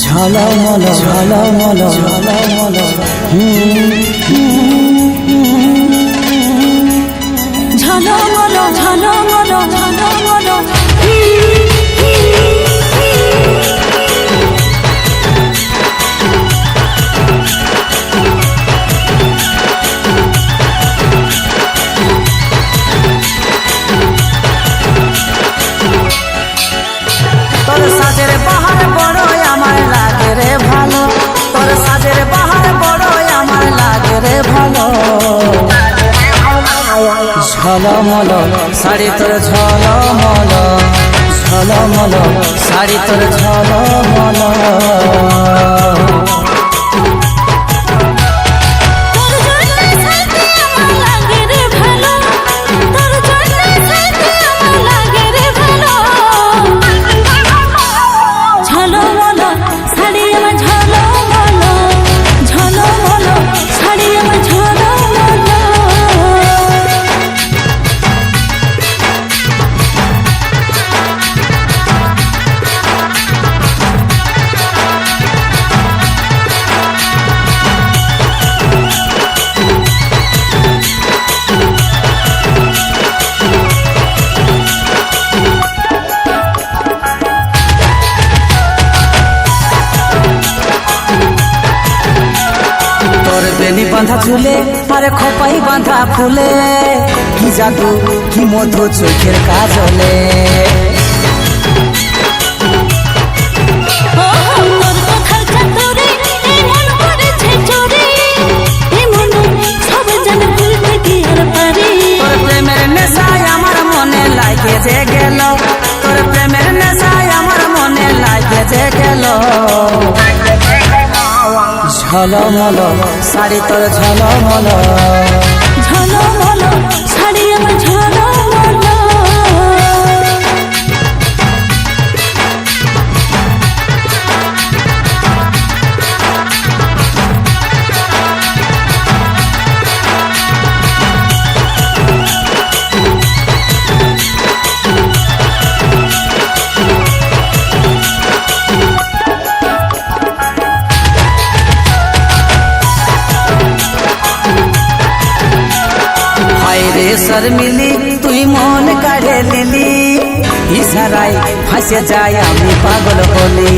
ঝলমল ঝলমল ঝলমল ঝলমল ঝলমল ঝলমল তোর সাজের বাহার বড়ই আমার লাগে রে ভালো, তোর সাজের বাহার বড়ই আমার লাগে রে ভালো। ঝলমল শাড়ি তোর ঝলমল ঝলমল শাড়ি তোর ঝলমল। বেনি বাঁধা চুলে আরে খোপাই বাঁধা ফুলে, কি জাদু কি মধু চোখের কাজলে। তোর প্রেমের নেশায় আমার মনে লাগে যে গেল, তোর প্রেমের নেশায় আমার মনে লাগে যে গেল। ঝলমল শাড়ি তোর ঝলমল ঝলমল শাড়ি আমার ঝলমল। শর্মিলি তুই মন কাঢ়ে লিলি, ইশারায় ফাঁসে যায় আমি পাগল হলি।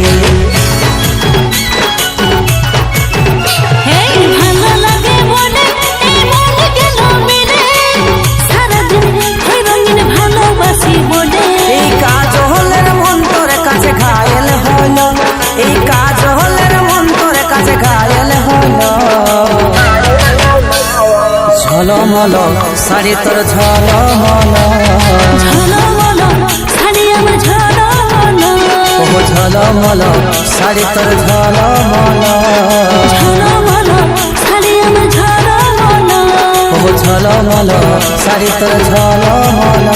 এই কাজ হলের মন তোর কাছে ঘায়েল হলো, এই কাজ হলের মন তোর কাছে ঘায়েল হলো। ঝলমল শাড়ি তোর ঝলমল ঝলমল শাড়ি আমার ঝলমল। ও ঝলমল শাড়ি তোর ঝলমল ঝলমল শাড়ি আমার ঝলমল। ও ঝলমল শাড়ি তোর ঝলমল।